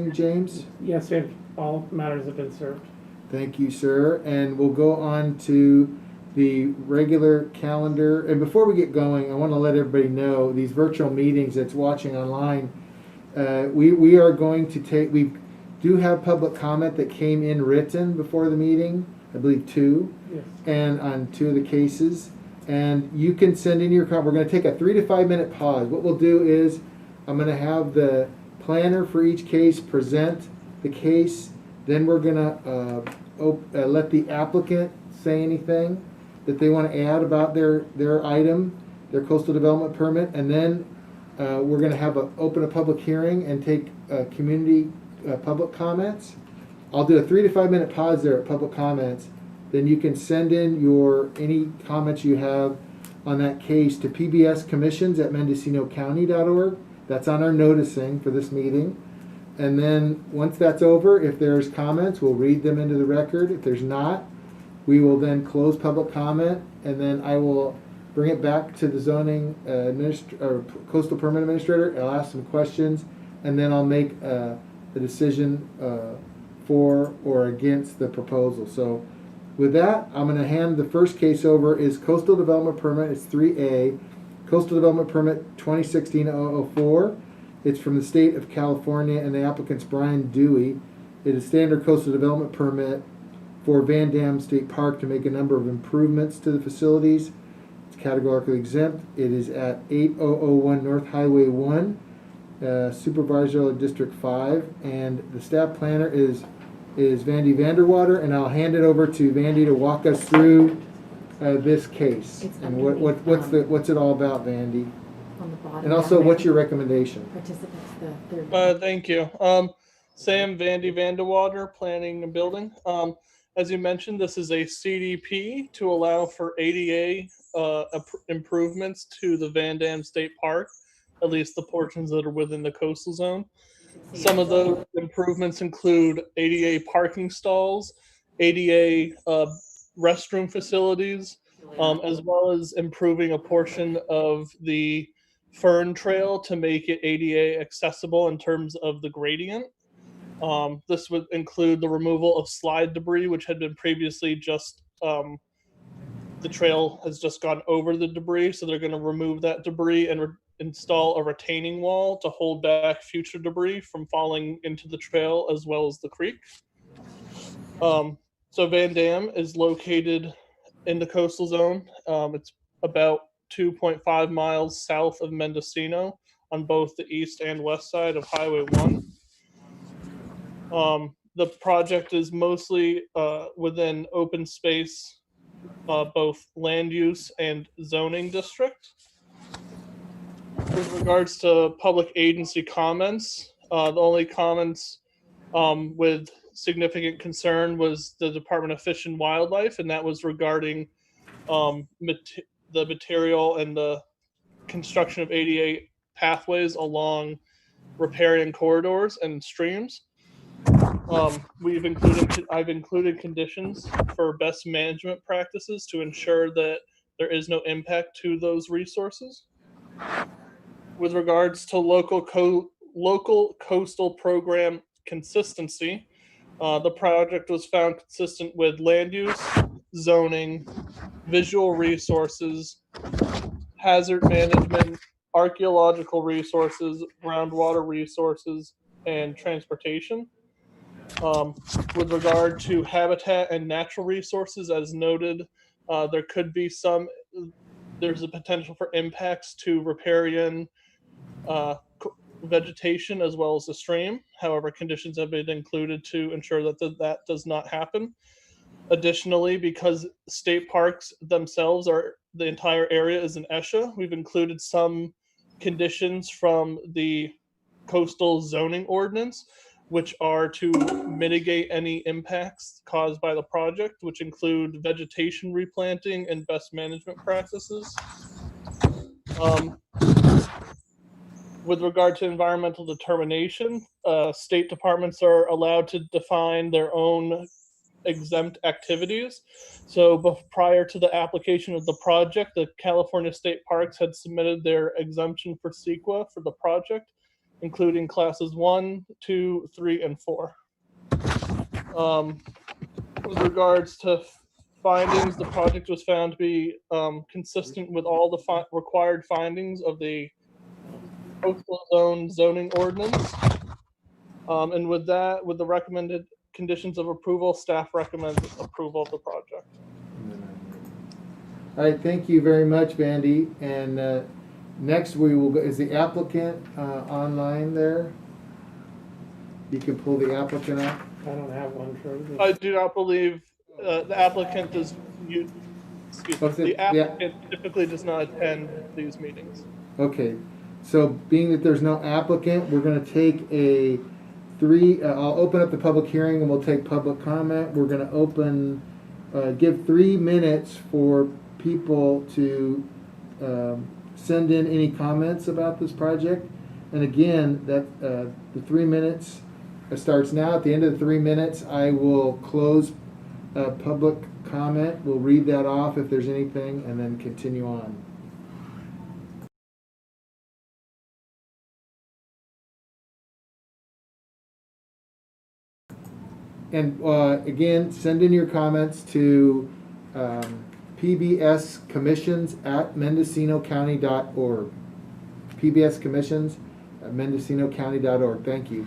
James? Yes, if all matters have been served. Thank you, sir. And we'll go on to the regular calendar. And before we get going, I want to let everybody know these virtual meetings that's watching online. We are going to take. We do have public comment that came in written before the meeting. I believe two. Yes. And on two of the cases. And you can send in your comment. We're going to take a 3 to 5 minute pause. What we'll do is I'm going to have the planner for each case present the case. Then we're going to let the applicant say anything that they want to add about their item, their coastal development permit, and then we're going to open a public hearing and take community public comments. I'll do a 3 to 5 minute pause there at public comments. Then you can send in any comments you have on that case to pbscommissions@mendocinocounty.org. That's on our noticing for this meeting. And then once that's over, if there's comments, we'll read them into the record. If there's not, we will then close public comment, and then I will bring it back to the zoning or coastal permit administrator. I'll ask some questions, and then I'll make a decision for or against the proposal. So with that, I'm going to hand the first case over. Is coastal development permit. It's 3A, coastal development permit 2016-004. It's from the state of California, and the applicant's Brian Dewey. It is standard coastal development permit for Van Damme State Park to make a number of improvements to the facilities. It's categorically exempt. It is at 8001 North Highway 1, Supervisor District 5, and the staff planner is Vandy Vanderwater, and I'll hand it over to Vandy to walk us through this case. And what's it all about, Vandy? On the bottom. And also, what's your recommendation? Participants, the third. Thank you. Sam Vandy Vanderwater, Planning and Building. As you mentioned, this is a CDP to allow for ADA improvements to the Van Damme State Park, at least the portions that are within the coastal zone. Some of those improvements include ADA parking stalls, ADA restroom facilities, as well as improving a portion of the Fern Trail to make it ADA accessible in terms of the gradient. This would include the removal of slide debris, which had been previously just, the trail has just gone over the debris, so they're going to remove that debris and install a retaining wall to hold back future debris from falling into the trail as well as the creek. So Van Damme is located in the coastal zone. It's about 2.5 miles south of Mendocino on both the east and west side of Highway 1. The project is mostly within open space, both land use and zoning district. With regards to public agency comments, the only comments with significant concern was the Department of Fish and Wildlife, and that was regarding the material and the construction of ADA pathways along riparian corridors and streams. I've included conditions for best management practices to ensure that there is no impact to those resources. With regards to local coastal program consistency, the project was found consistent with land use, zoning, visual resources, hazard management, archaeological resources, groundwater resources, and transportation. With regard to habitat and natural resources, as noted, there's a potential for impacts to riparian vegetation as well as the stream. However, conditions have been included to ensure that that does not happen. Additionally, because state parks themselves the entire area is an ESHA, we've included some conditions from the coastal zoning ordinance, which are to mitigate any impacts caused by the project, which include vegetation replanting and best management practices. With regard to environmental determination, state departments are allowed to define their own exempt activities. So prior to the application of the project, the California State Parks had submitted their exemption for CEQA for the project. including classes 1, 2, 3, and 4. With regards to findings, the project was found to be consistent with all the required findings of the coastal zone zoning ordinance. And with that, with the recommended conditions of approval, staff recommends approval of the project. All right, thank you very much, Vandy. And next we will go, is the applicant online there? You can pull the applicant up. I don't have one for this. I do not believe the applicant does. The applicant typically does not attend these meetings. Okay, so being that there's no applicant, we're going to take a I'll open up the public hearing and we'll take public comment. We're going to give 3 minutes for people to send in any comments about this project. And again, that the 3 minutes starts now. At the end of the 3 minutes, I will close public comment. We'll read that off if there's anything and then continue on. And again, send in your comments to pbscommissions@mendocinocounty.org. pbscommissions@mendocinocounty.org. Thank you.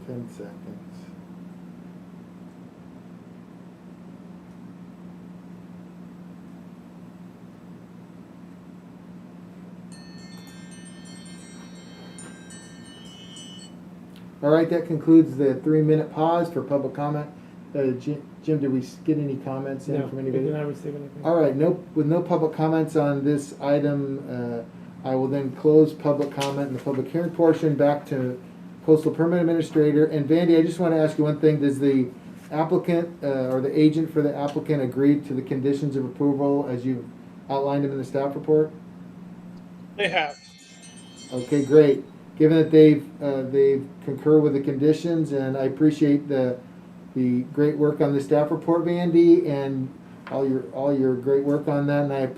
Ten seconds. All right, that concludes the 3-minute pause for public comment. Jim, did we get any comments in No, from we anybody? did not receive anything. All right, with no public comments on this item, I will then close public comment in the public hearing portion. Back to Coastal Permit Administrator. And Vandy, I just want to ask you one thing. Does the applicant or the agent for the applicant agree to the conditions of approval as you've outlined them in the staff report? They have. Okay, great. Given that they've concurred with the conditions, and I appreciate the great work on the staff report, Vandy, and all your great work on that, and I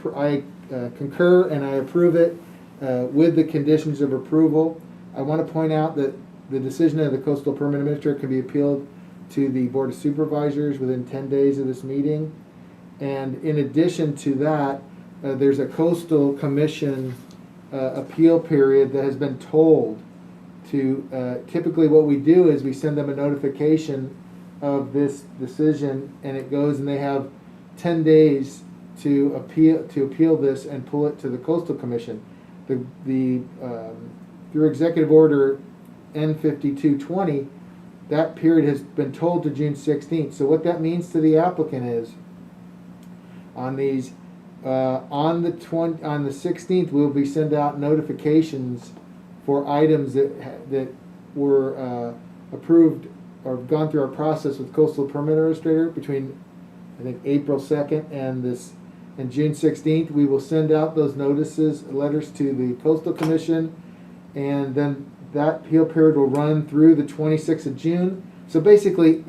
concur and I approve it with the conditions of approval. I want to point out that the decision of the Coastal Permit Administrator can be appealed to the Board of Supervisors within 10 days of this meeting. And in addition to that, there's a coastal commission appeal period that has been told to, typically what we do is we send them a notification of this decision, and it goes, and they have 10 days to appeal this and pull it to the coastal commission. Through executive order N5220, that period has been told to June 16th. So what that means to the applicant is, on these, on the 16th, we'll be send out notifications for items that were approved or gone through our process with coastal permit administrator between, I think, April 2nd and June 16th. We will send out those notices, letters to the coastal commission, and then that appeal period will run through the 26th of June. So basically,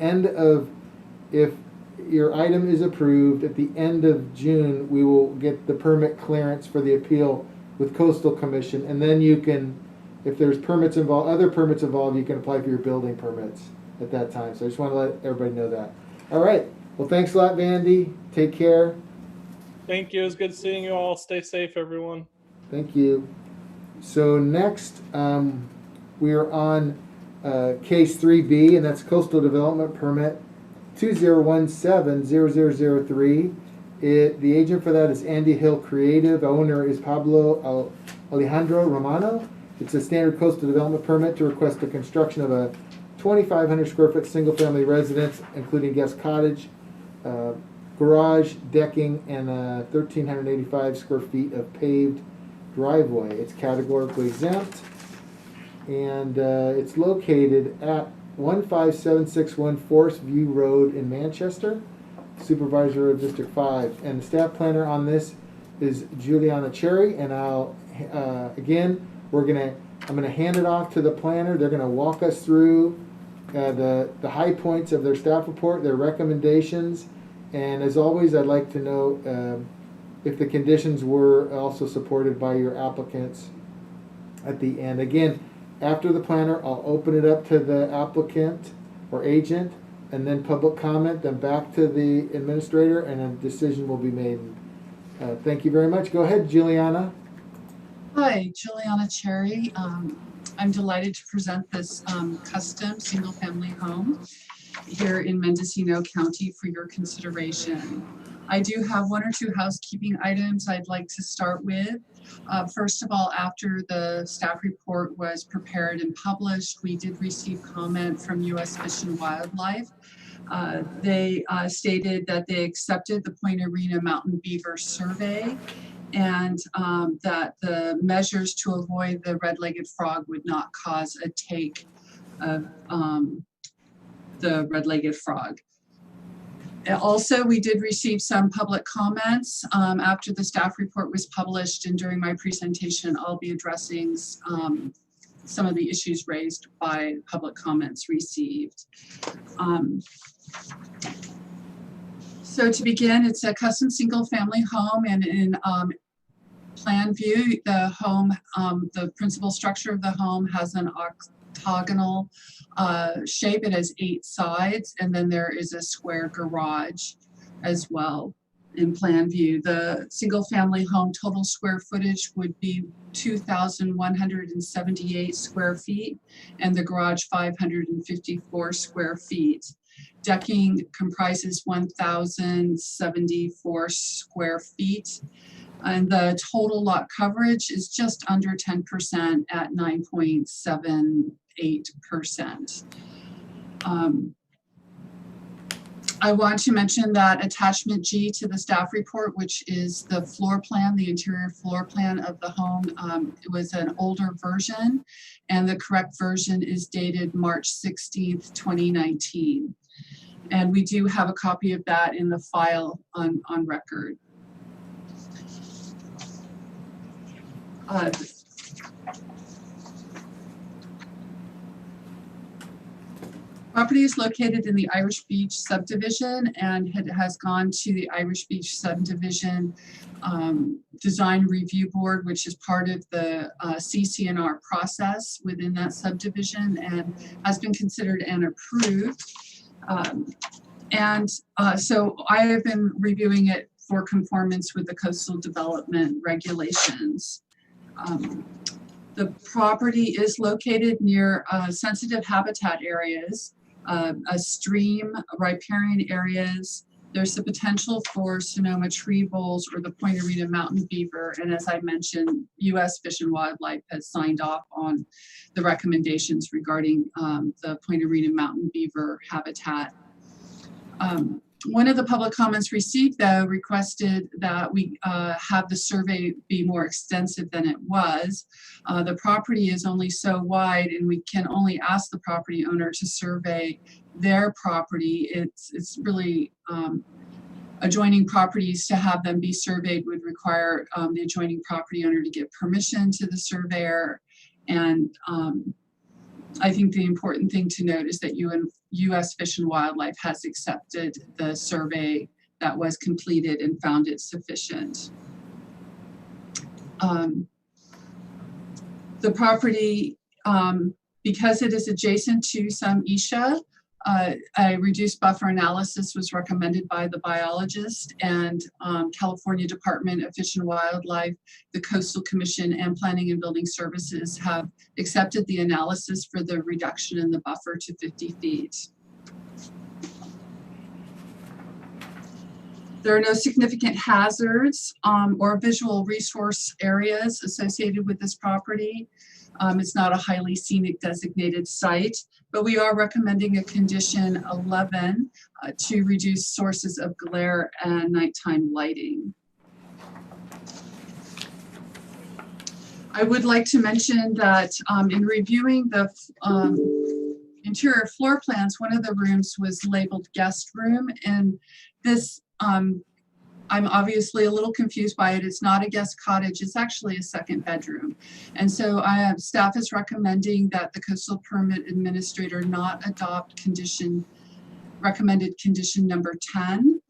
if your item is approved, at the end of June, we will get the permit clearance for the appeal with coastal commission, and then you can, if there's permits involved, other permits involved, you can apply for your building permits at that time. So I just want to let everybody know that. All right. Well, thanks a lot, Vandy. Take care. Thank you. It was good seeing you all. Stay safe, everyone. Thank you. So next, we are on case 3B, and that's Coastal Development Permit 2017-0003. The agent for that is Andy Hill Creative. Owner is Pablo Alejandro Romano. It's a standard coastal development permit to request the construction of a 2,500 square foot single family residence, including guest cottage, garage, decking, and 1,385 square feet of paved driveway. It's categorically exempt, and it's located at 15761 Forest View Road in Manchester, Supervisor of District 5. And the staff planner on this is Juliana Cherry, and I'll I'm gonna hand it off to the planner. They're gonna walk us through the high points of their staff report, their recommendations, and as always, I'd like to know if the conditions were also supported by your applicants at the end. Again, after the planner, I'll open it up to the applicant or agent, and then public comment, then back to the administrator, and a decision will be made. Thank you very much. Go ahead, Juliana. Hi, Juliana Cherry. I'm delighted to present this custom single-family home here in Mendocino County for your consideration. I do have one or two housekeeping items I'd like to start with. First of all, after the staff report was prepared and published, we did receive comment from U.S. Fish and Wildlife. They stated that they accepted the Point Arena Mountain Beaver survey, and that the measures to avoid the red-legged frog would not cause a take of the red-legged frog. Also, we did receive some public comments after the staff report was published, and during my presentation, I'll be addressing some of the issues raised by public comments received. So to begin, it's a custom single-family home, and in plan view, the home, the principal structure of the home has an octagonal shape. It has 8 sides, and then there is a square garage as well in plan view. The single-family home total square footage would be 2,178 square feet, and the garage 554 square feet. Decking comprises 1,074 square feet, and the total lot coverage is just under 10% at 9.78%. I want to mention that attachment G to the staff report, which is the floor plan, the interior floor plan of the home, it was an older version, and the correct version is dated March 16th, 2019. And we do have a copy of that in the file on record. Property is located in the Irish Beach subdivision, and it has gone to the Irish Beach subdivision design review board, which is part of the CC&R process within that subdivision, and has been considered and approved. So I have been reviewing it for conformance with the coastal development regulations. The property is located near sensitive habitat areas, a stream, riparian areas. There's the potential for Sonoma tree voles or the Point Arena mountain beaver. And as I mentioned, U.S. Fish and Wildlife has signed off on the recommendations regarding the Point Arena mountain beaver habitat. One of the public comments received, though, requested that we have the survey be more extensive than it was. The property is only so wide, and we can only ask the property owner to survey their property. It's really adjoining properties. To have them be surveyed would require the adjoining property owner to give permission to the surveyor. And I think the important thing to note is that U.S. Fish and Wildlife has accepted the survey that was completed and found it sufficient. The property, because it is adjacent to some ESHA, a reduced buffer analysis was recommended by the biologist, and California Department of Fish and Wildlife, the Coastal Commission, and Planning and Building Services have accepted the analysis for the reduction in the buffer to 50 feet. There are no significant hazards or visual resource areas associated with this property. It's not a highly scenic designated site, but we are recommending a condition 11 to reduce sources of glare and nighttime lighting. I would like to mention that in reviewing the interior floor plans, one of the rooms was labeled guest room, and this I'm obviously a little confused by it. It's not a guest cottage, it's actually a second bedroom. And so staff is recommending that the coastal permit administrator not adopt recommended condition number 10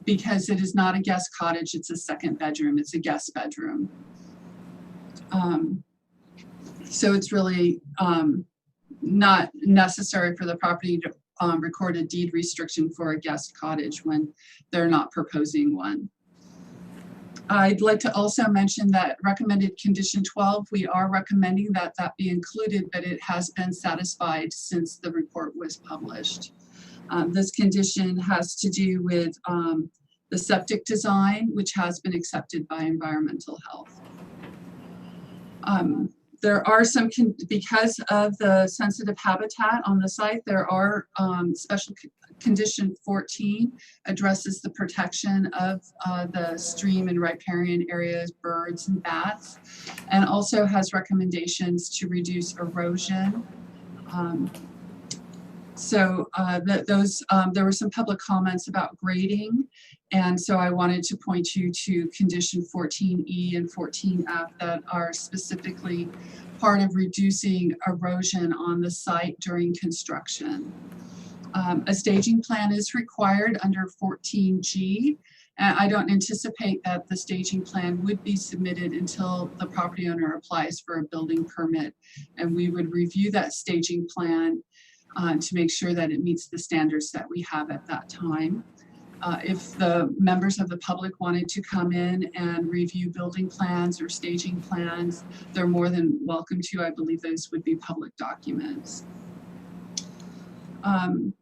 because it is not a guest cottage, it's a second bedroom, it's a guest bedroom. So it's really not necessary for the property to record a deed restriction for a guest cottage when they're not proposing one. I'd like to also mention that recommended condition 12, we are recommending that that be included, but it has been satisfied since the report was published. This condition has to do with the septic design, which has been accepted by environmental health. There are some, because of the sensitive habitat on the site, there are special condition 14 addresses the protection of the stream and riparian areas, birds and bats, and also has recommendations to reduce erosion. There were some public comments about grading, and so I wanted to point you to condition 14E and 14F that are specifically part of reducing erosion on the site during construction. A staging plan is required under 14G. And I don't anticipate that the staging plan would be submitted until the property owner applies for a building permit, and we would review that staging plan to make sure that it meets the standards that we have at that time. If the members of the public wanted to come in and review building plans or staging plans, they're more than welcome to. I believe those would be public documents. The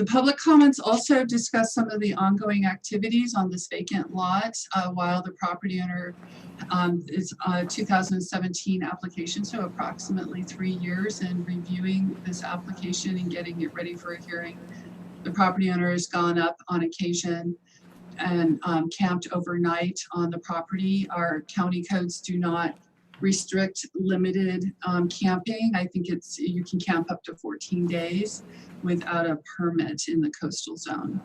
public comments also discuss some of the ongoing activities on this vacant lot while the property owner is a 2017 application, so approximately 3 years in reviewing this application and getting it ready for a hearing. The property owner has gone up on occasion and camped overnight on the property. Our county codes do not restrict limited camping. I think you can camp up to 14 days without a permit in the coastal zone.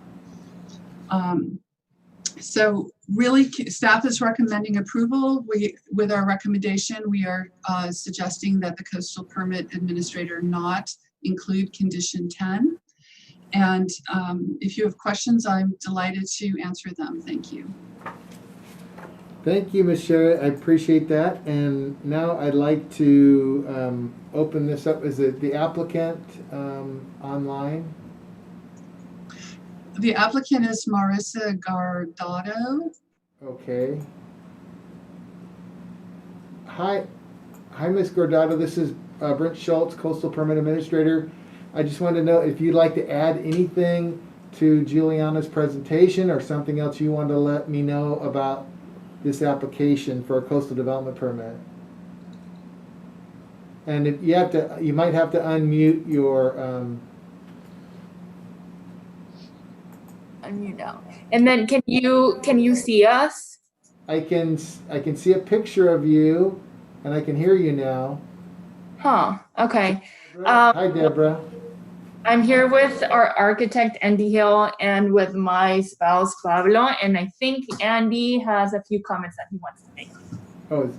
So really, staff is recommending approval. With our recommendation, we are suggesting that the coastal permit administrator not include condition 10. And if you have questions, I'm delighted to answer them. Thank you. Thank you, Ms. Sherry. I appreciate that. And now I'd like to open this up. Is it the applicant online? The applicant is Marissa Gardado. Okay. Hi, Ms. Gordado. This is Brent Schultz, Coastal Permit Administrator. I just wanted to know if you'd like to add anything to Juliana's presentation or something else you wanted to let me know about this application for a coastal development permit. And if you might have to unmute your. Unmute now. And then can you see us? I can see a picture of you, and I can hear you now. Huh. Okay. Hi, Deborah. I'm here with our architect Andy Hill and with my spouse Pablo, and I think Andy has a few comments that he wants to make. Oh,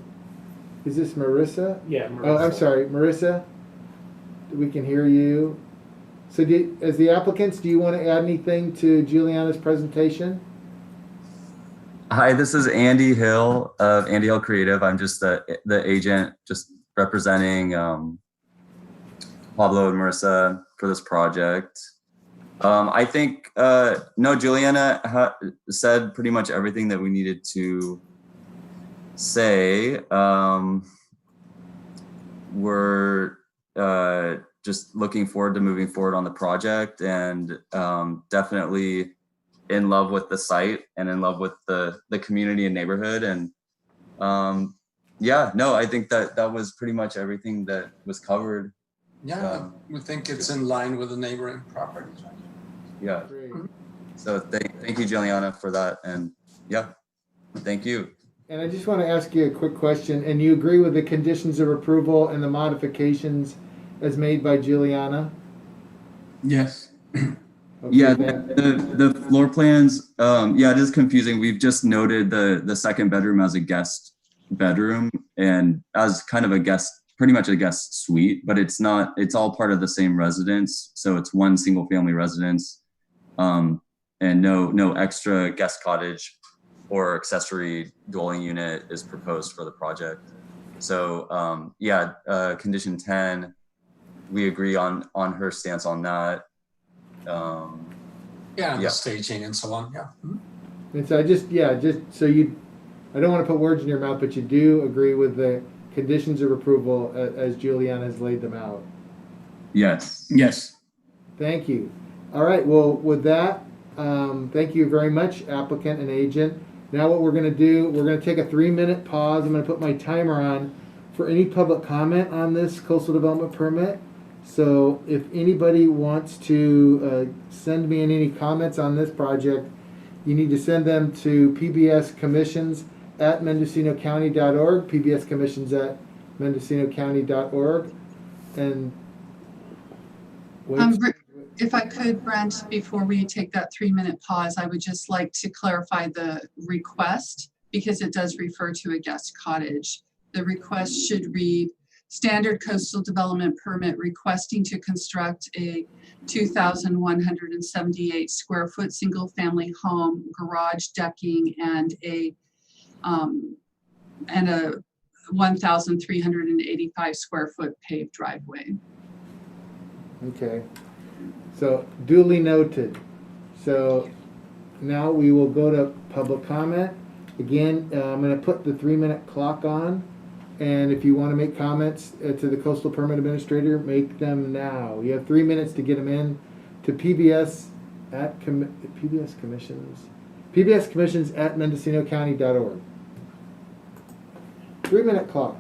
is this Marissa? Yeah. Oh, I'm sorry, Marissa. We can hear you. So, as the applicants, do you want to add anything to Juliana's presentation? Hi, this is Andy Hill of Andy Hill Creative. I'm just the agent, just representing Pablo and Marissa for this project. I think, no, Juliana said pretty much everything that we needed to say. We're just looking forward to moving forward on the project, and definitely in love with the site and in love with the community and neighborhood. And yeah, no, I think that was pretty much everything that was covered. Yeah, we think it's in line with the neighboring properties, right? Yeah. Great. So thank you, Juliana, for that. And yeah, thank you. And I just want to ask you a quick question. And you agree with the conditions of approval and the modifications as made by Juliana? Yes. Okay, Yeah, then. the floor plans, yeah, it is confusing. We've just noted the second bedroom as a guest bedroom and as kind of a guest, pretty much a guest suite, but it's not, it's all part of the same residence. So it's one single family residence, and no extra guest cottage or accessory dwelling unit is proposed for the project. So yeah, condition 10, we agree on her stance on that. Yeah, the staging and so on. Yeah. And so just so I don't want to put words in your mouth, but you do agree with the conditions of approval as Juliana has laid them out. Yes. Yes. Thank you. All right. Well, with that, thank you very much, applicant and agent. Now what we're going to do, we're going to take a 3-minute pause. I'm going to put my timer on for any public comment on this coastal development permit. So if anybody wants to send me any comments on this project, you need to send them to pbscommissions@mendocinocounty.org, pbscommissions@mendocinocounty.org. And If I could, Brent, before we take that 3-minute pause, I would just like to clarify the request because it does refer to a guest cottage. The request should read, standard coastal development permit requesting to construct a 2,178 square foot single family home, garage, decking, and a 1,385 square foot paved driveway. Okay. So duly noted. So now we will go to public comment. Again, I'm going to put the 3-minute clock on. And if you want to make comments to the Coastal Permit Administrator, make them now. You have 3 minutes to get them in to pbscommissions@mendocinocounty.org. 3-minute clock.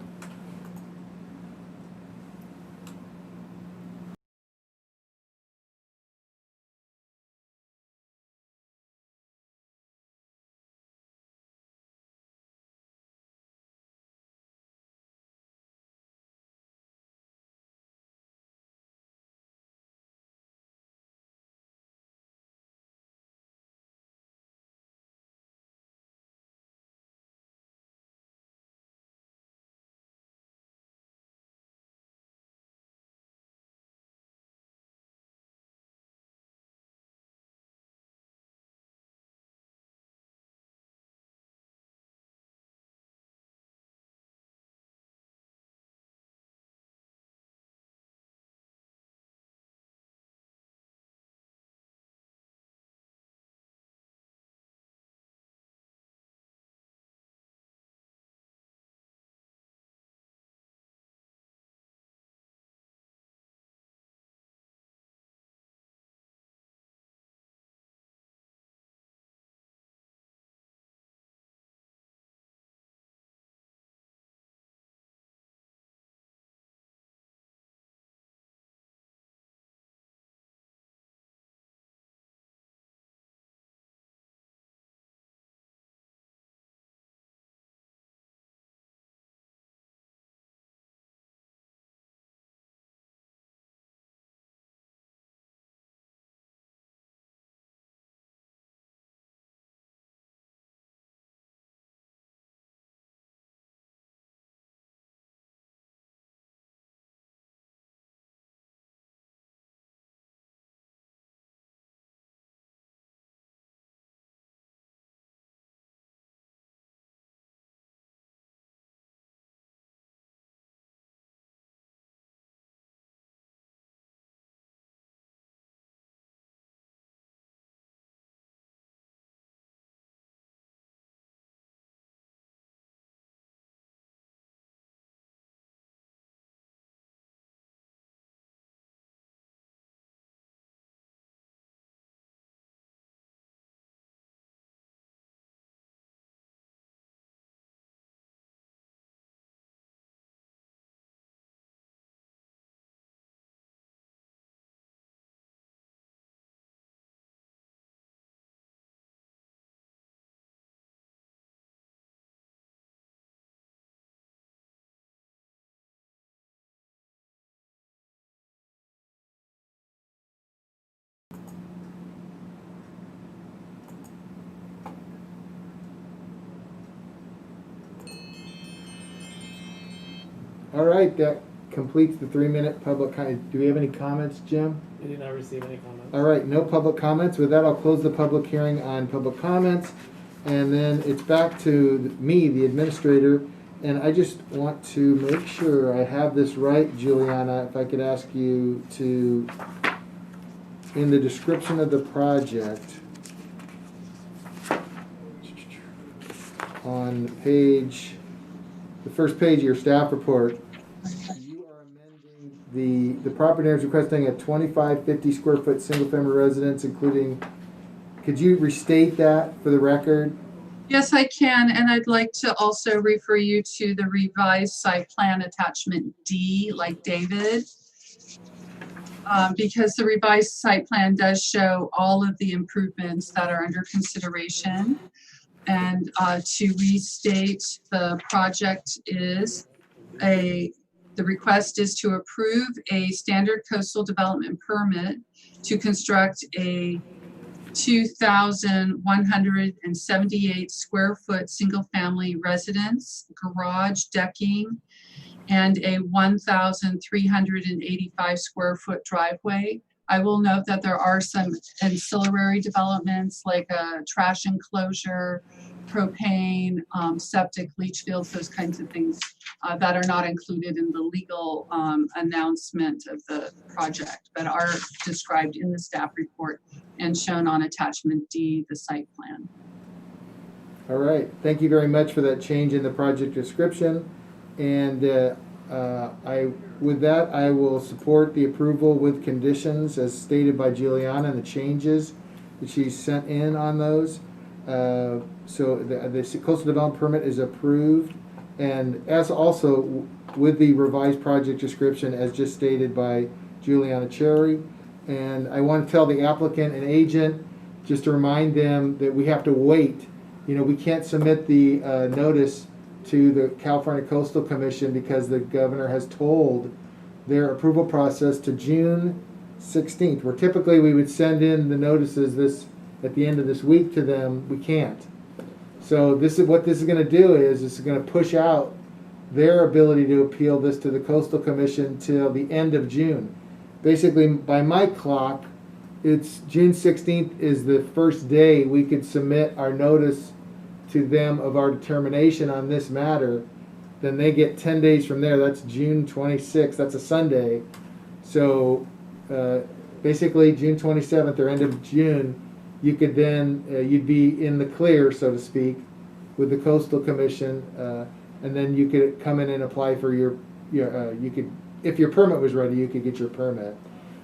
All right, that completes the 3-minute public comment. Do we have any comments, Jim? I did not receive any comments. All right, no public comments. With that, I'll close the public hearing on public comments. And then it's back to me, the administrator. And I just want to make sure I have this right, Juliana, if I could ask you to, in the description of the project, on the first page of your staff report, you are amending the property owner is requesting a 2550 square foot single family residence, including, could you restate that for the record? Yes, I can, and I'd like to also refer you to the revised site plan attachment D, like David. Because the revised site plan does show all of the improvements that are under consideration. And to restate, the project is the request is to approve a standard coastal development permit to construct a 2,178 square foot single family residence, garage, decking, and a 1,385 square foot driveway. I will note that there are some ancillary developments like a trash enclosure, propane, septic, leach fields, those kinds of things that are not included in the legal announcement of the project, but are described in the staff report and shown on attachment D, the site plan. All right, thank you very much for that change in the project description. And with that, I will support the approval with conditions as stated by Juliana and the changes that she sent in on those. So the coastal development permit is approved, and as also with the revised project description as just stated by Juliana Cherry. And I want to tell the applicant and agent, just to remind them that we have to wait. You know, we can't submit the notice to the California Coastal Commission because the governor has told their approval process to June 16th, where typically we would send in the notices at the end of this week to them. We can't. So this is what this is going to do is it's going to push out their ability to appeal this to the Coastal Commission till the end of June. Basically, by my clock, it's June 16th is the first day we could submit our notice to them of our determination on this matter. Then they get 10 days from there. That's June 26th. That's a Sunday. So basically June 27th or end of June, you could then, you'd be in the clear, so to speak, with the Coastal Commission. And then you could come in and apply for you could, if your permit was ready, you could get your permit.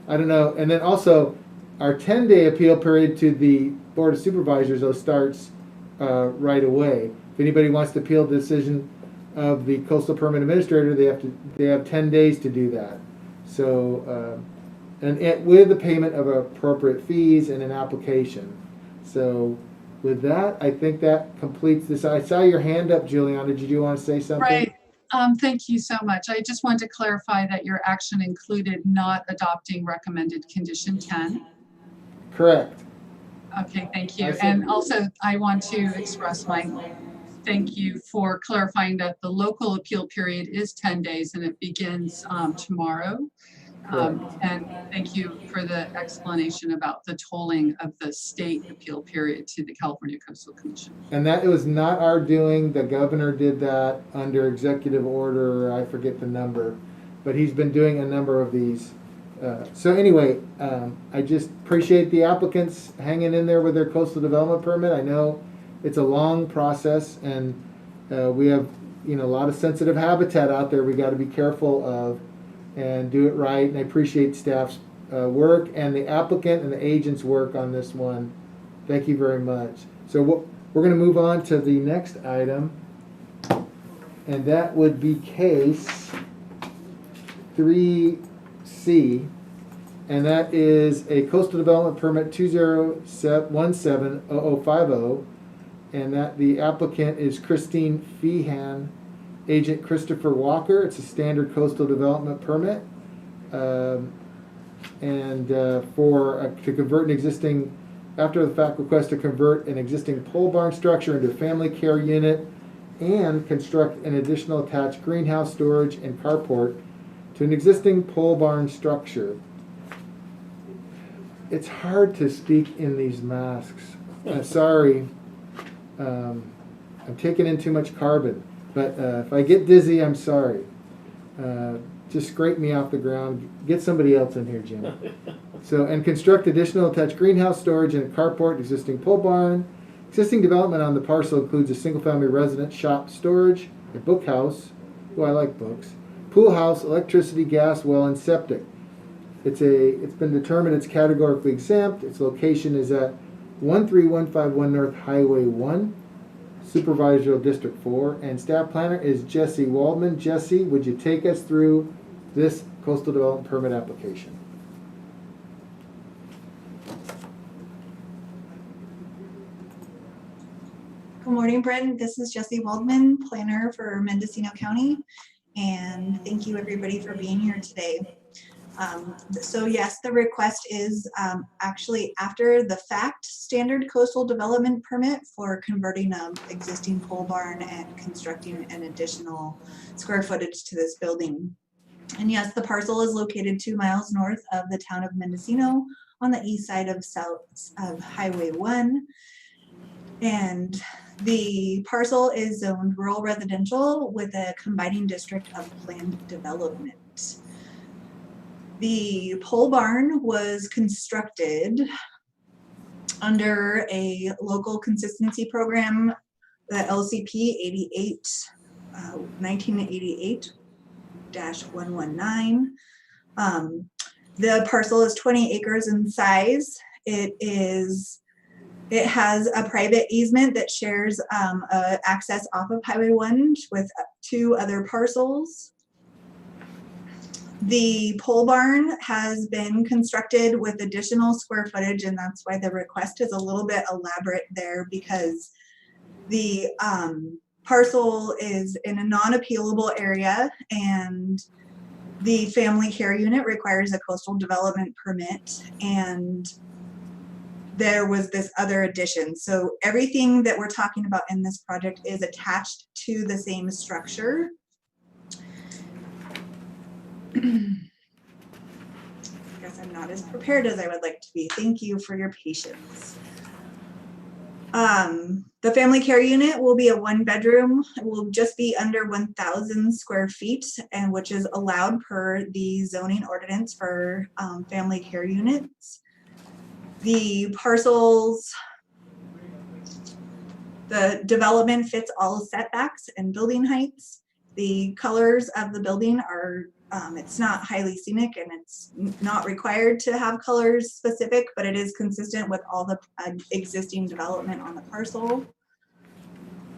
I don't know. And then also our 10-day appeal period to the Board of Supervisors, though, starts right away. If anybody wants to appeal the decision of the coastal permit administrator, they have 10 days to do that. So, with the payment of appropriate fees and an application. So, with that, I think that completes this. I saw your hand up, Juliana. Did you want to say something? Right. Thank you so much. I just wanted to clarify that your action included not adopting recommended condition 10. Correct. Okay, thank you. And also, I want to express my thank you for clarifying that the local appeal period is 10 days and it begins tomorrow. And thank you for the explanation about the tolling of the state appeal period to the California Coastal Commission. And that it was not our doing. The governor did that under executive order. I forget the number, but he's been doing a number of these. So anyway, I just appreciate the applicants hanging in there with their coastal development permit. I know it's a long process, and we have a lot of sensitive habitat out there we got to be careful of and do it right. And I appreciate staff's work and the applicant and the agent's work on this one. Thank you very much. So we're going to move on to the next item, and that would be case 3C, and that is a coastal development permit 2017-0050, and that the applicant is Christine Feehan, agent Christopher Walker. It's a standard coastal development permit, to convert an existing, after the fact request to convert an existing pole barn structure into a family care unit and construct an additional attached greenhouse, storage, and carport to an existing pole barn structure. It's hard to speak in these masks. Sorry. I'm taking in too much carbon, but if I get dizzy, I'm sorry. Just scrape me off the ground. Get somebody else in here, Jim. So, and construct additional attached greenhouse, storage, and a carport, existing pole barn. Existing development on the parcel includes a single-family residence, shop, storage, a book house. Oh, I like books. Pool house, electricity, gas, well, and septic. It's been determined it's categorically exempt. Its location is at 13151 North Highway 1, Supervisory District 4, and staff planner is Jesse Waldman. Jesse, would you take us through this coastal development permit application? Good morning, Brent. This is Jesse Waldman, planner for Mendocino County, and thank you everybody for being here today. So yes, the request is actually after the fact standard coastal development permit for converting an existing pole barn and constructing an additional square footage to this building. And yes, the parcel is located 2 miles north of the town of Mendocino on the east side of Highway 1. And the parcel is zoned rural residential with a combining district of planned development. The pole barn was constructed under a local consistency program, the LCP 1988-119. The parcel is 20 acres in size. It has a private easement that shares access off of Highway 1 with 2 other parcels. The pole barn has been constructed with additional square footage, and that's why the request is a little bit elaborate there, because the parcel is in a non-appealable area, and the family care unit requires a coastal development permit, and there was this other addition. So everything that we're talking about in this project is attached to the same structure. I guess I'm not as prepared as I would like to be. Thank you for your patience. The family care unit will be a 1-bedroom. It will just be under 1,000 square feet, and which is allowed per the zoning ordinance for family care units. The parcels, the development fits all setbacks and building heights. The colors of the building are, it's not highly scenic and it's not required to have colors specific, but it is consistent with all the existing development on the parcel.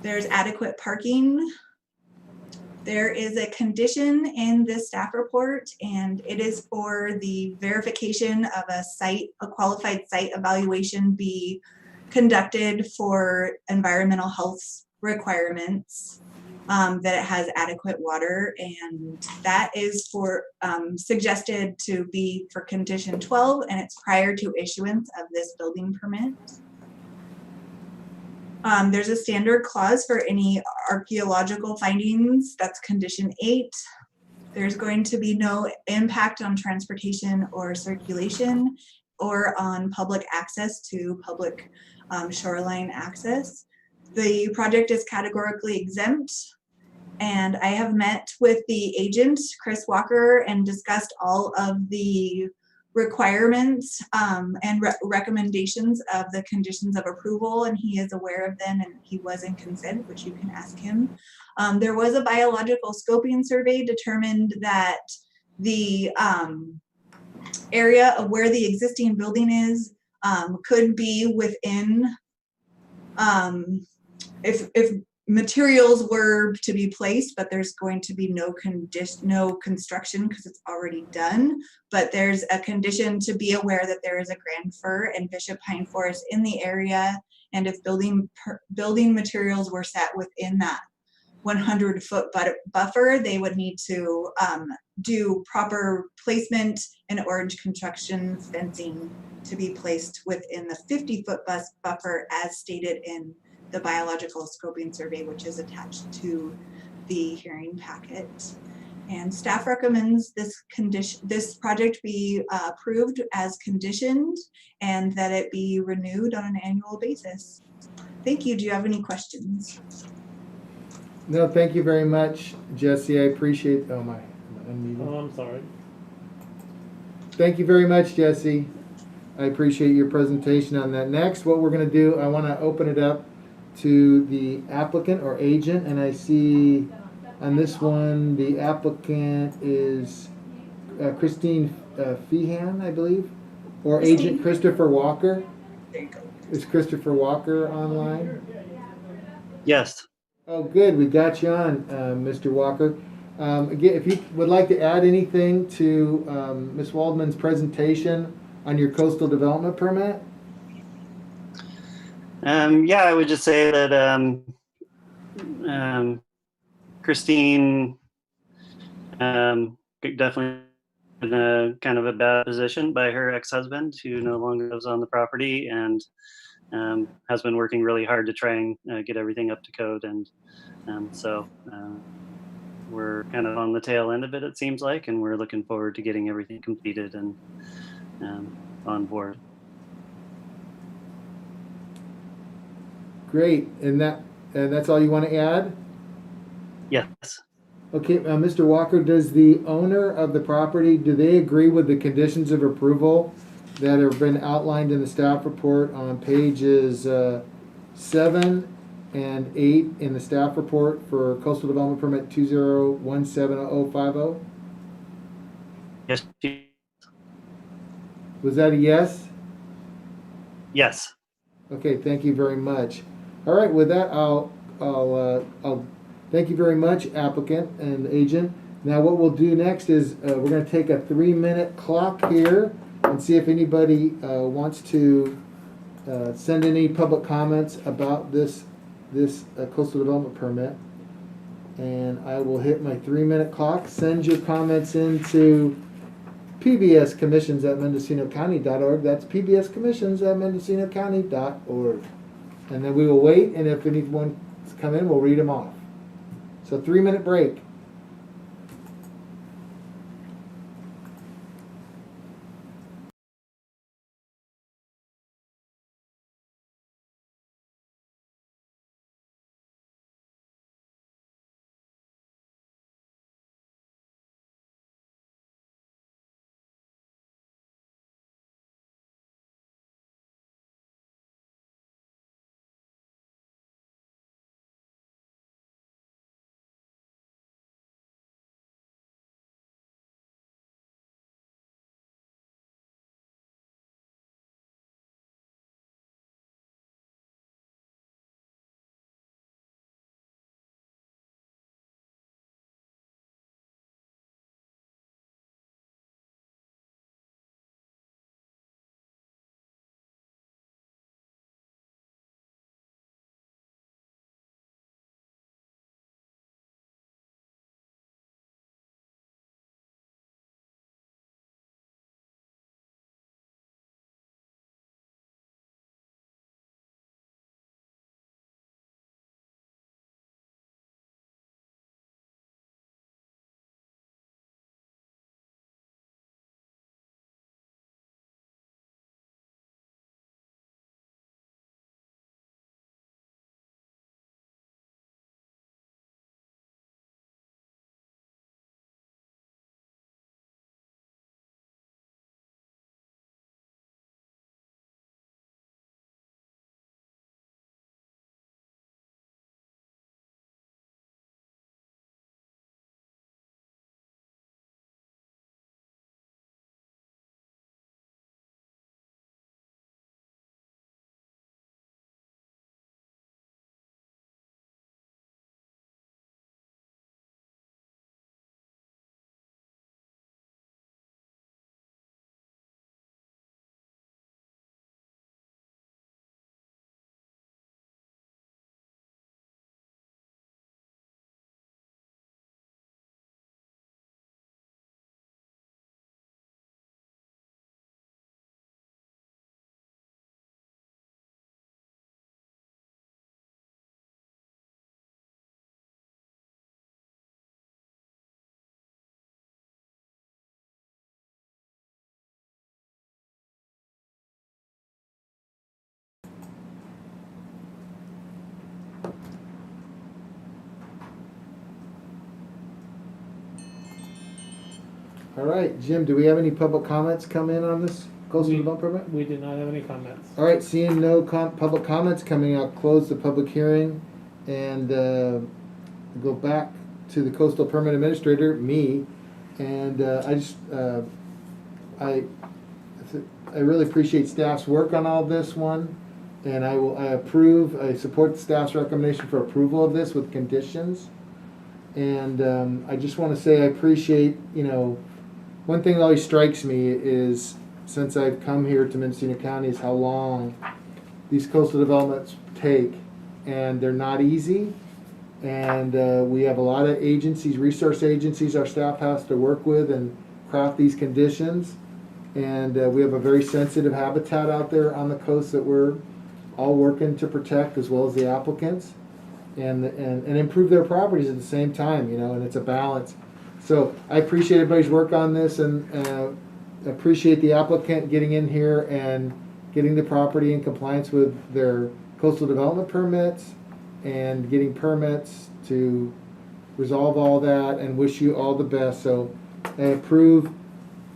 There's adequate parking. There is a condition in this staff report, and it is for the verification of a qualified site evaluation be conducted for environmental health requirements, that it has adequate water, and that is for suggested to be for condition 12, and it's prior to issuance of this building permit. There's a standard clause for any archaeological findings. That's condition 8. There's going to be no impact on transportation or circulation or on public access to public shoreline access. The project is categorically exempt, and I have met with the agent, Chris Walker, and discussed all of the requirements and recommendations of the conditions of approval, and he is aware of them, and he was in consent, which you can ask him. There was a biological scoping survey determined that the area of where the existing building is could be within, if materials were to be placed, but there's going to be no construction because it's already done. But there's a condition to be aware that there is a grand fir and bishop pine forest in the area, and if building materials were set within that 100-foot buffer, they would need to do proper placement and orange construction fencing to be placed within the 50-foot buffer as stated in the biological scoping survey, which is attached to the hearing packet. And staff recommends this project be approved as conditioned and that it be renewed on an annual basis. Thank you. Do you have any questions? No, thank you very much, Jesse. I appreciate, oh my, I'm unmuted. Oh, I'm sorry. Thank you very much, Jesse. I appreciate your presentation on that. Next, what we're going to do, I want to open it up to the applicant or agent, and I see on this one the applicant is Christine Feehan, I believe, or Christine. Agent Christopher Walker. There you go. Is Christopher Walker online? Yes. Oh, good. We got you on, Mr. Walker. Again, if you would like to add anything to Ms. Waldman's presentation on your coastal development permit? Yeah, I would just say that Christine definitely in a kind of a bad position by her ex-husband, who no longer lives on the property, and has been working really hard to try and get everything up to code. And so we're kind of on the tail end of it, it seems like, and we're looking forward to getting everything completed and on board. Great. And that's all you want to add? Yes. Okay, Mr. Walker, does the owner of the property, do they agree with the conditions of approval that have been outlined in the staff report on pages 7 and 8 in the staff report for coastal development permit 20170050? Yes. Was that a yes? Yes. Okay, thank you very much. All right, with that, I'll thank you very much, applicant and agent. Now, what we'll do next is we're going to take a 3-minute clock here and see if anybody wants to send any public comments about this coastal development permit. And I will hit my 3-minute clock. Send your comments into pbscommissions@mendocinocounty.org. That's pbscommissions@mendocinocounty.org. And then we will wait, and if anyone's come in, we'll read them off. So 3-minute break. All right, Jim, do we have any public comments come in on this coastal We- development permit? We did not have any comments. All right, seeing no public comments coming out, close the public hearing and go back to the coastal permit administrator, me. And I really appreciate staff's work on all this one. And I support the staff's recommendation for approval of this with conditions. And I just want to say I appreciate, one thing that always strikes me is, since I've come here to Mendocino County, is how long these coastal developments take. And they're not easy. And we have a lot of agencies, resource agencies our staff has to work with and craft these conditions. And we have a very sensitive habitat out there on the coast that we're all working to protect, as well as the applicants, and improve their properties at the same time, and it's a balance. So I appreciate everybody's work on this, and appreciate the applicant getting in here and getting the property in compliance with their coastal development permits and getting permits to resolve all that, and wish you all the best. So I approve,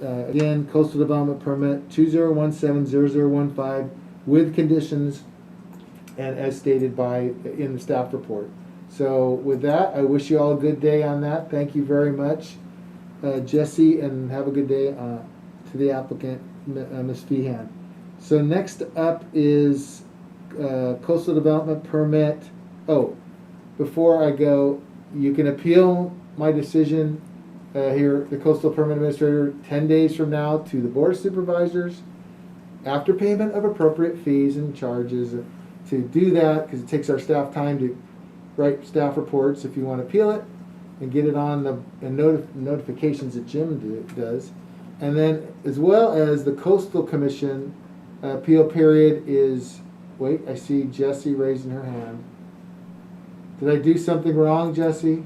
again, coastal development permit 20170015 with conditions and as stated in the staff report. So with that, I wish you all a good day on that. Thank you very much, Jesse, and have a good day to the applicant, Ms. Feehan. So next up is coastal development permit. Oh, before I go, you can appeal my decision here, the coastal permit administrator, 10 days from now to the Board of Supervisors after payment of appropriate fees and charges. To do that, because it takes our staff time to write staff reports if you want to appeal it and get it on the notifications that Jim does. And then, as well as the Coastal Commission appeal period is, wait, I see Jessie raising her hand. Did I do something wrong, Jessie?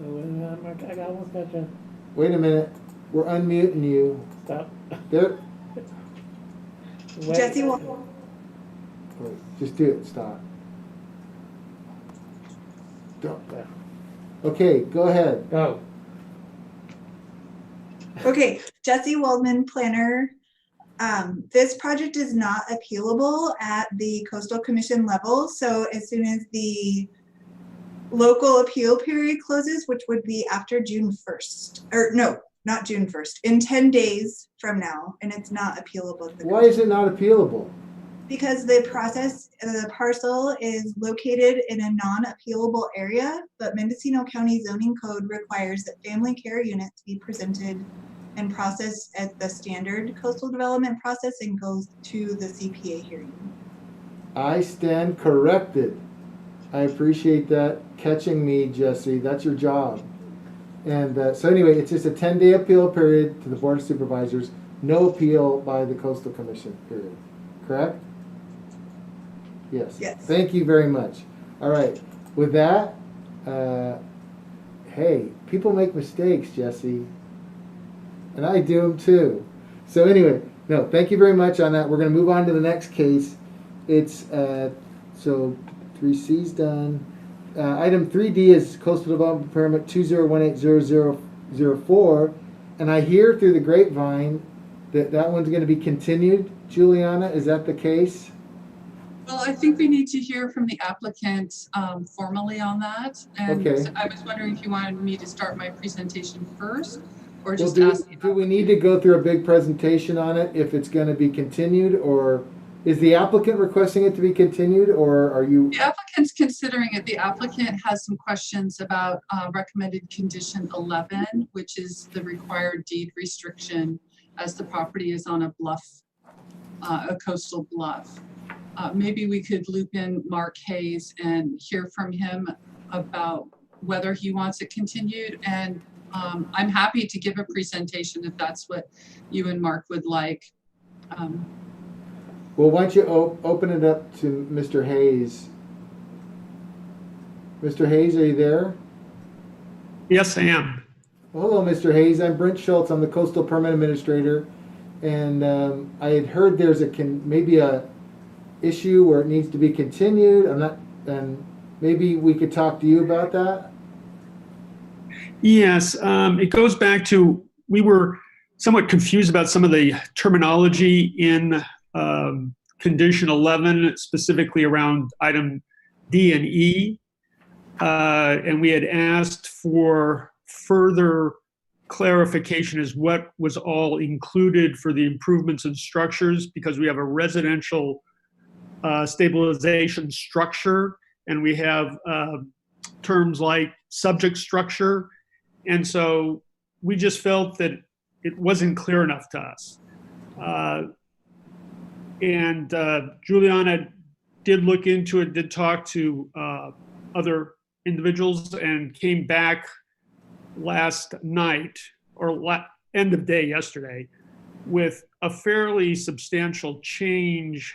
Oh, wait a minute, Mark, I almost got you. Wait a minute. We're unmuting you. Stop. There. Wait. Jesse, Wait, just do it. Stop. Don't. Okay, go ahead. Go. Okay, Jesse Waldman, planner. This project is not appealable at the Coastal Commission level. So as soon as the local appeal period closes, which would be after June 1st, or no, not June 1st, in 10 days from now, and it's not appealable. Why is it not appealable? Because the parcel is located in a non-appealable area, but Mendocino County zoning code requires that family care units be presented and processed at the standard coastal development process and goes to the CPA hearing. I stand corrected. I appreciate that catching me, Jesse. That's your job. And so anyway, it's just a 10-day appeal period to the Board of Supervisors. No appeal by the Coastal Commission, period. Correct? Yes. Yes. Thank you very much. All right. With that, hey, people make mistakes, Jesse. And I do them too. So anyway, no, thank you very much on that. We're going to move on to the next case. It's, so 3C's done. Item 3D is Coastal Development Permit 20180004. And I hear through the grapevine that one's going to be continued. Juliana, is that the case? Well, I think we need to hear from the applicant formally on that. And Okay. so I was wondering if you wanted me to start my presentation first or Well, just do ask. we need to go through a big presentation on it if it's going to be continued, or is the applicant requesting it to be continued, or are you? The applicant's considering it. The applicant has some questions about recommended condition 11, which is the required deed restriction as the property is on a bluff, a coastal bluff. Maybe we could loop in Mark Hayes and hear from him about whether he wants it continued. And I'm happy to give a presentation if that's what you and Mark would like. Well, why don't you open it up to Mr. Hayes? Mr. Hayes, are you there? Yes, I am. Well, hello, Mr. Hayes. I'm Brent Schultz. I'm the Coastal Permit Administrator. And I had heard there's maybe a issue where it needs to be continued. And maybe we could talk to you about that. Yes, it goes back to, we were somewhat confused about some of the terminology in condition 11, specifically around item D and E. And we had asked for further clarification as what was all included for the improvements and structures, because we have a residential stabilization structure, and we have terms like subject structure. And so we just felt that it wasn't clear enough to us. And Juliana did look into it, did talk to other individuals, and came back last night, or end of day yesterday, with a fairly substantial change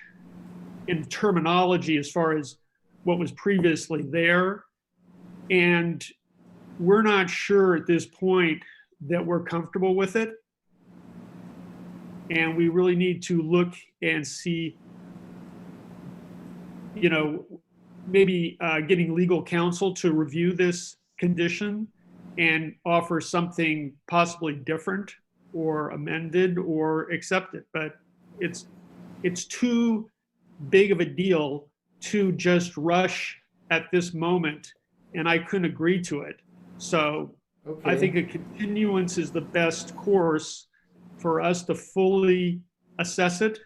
in terminology as far as what was previously there. And we're not sure at this point that we're comfortable with it. And we really need to look and see, you know, maybe getting legal counsel to review this condition and offer something possibly different or amended or accepted. But it's too big of a deal to just rush at this moment, and I couldn't agree to it. So I think a continuance is the best course for us to fully assess it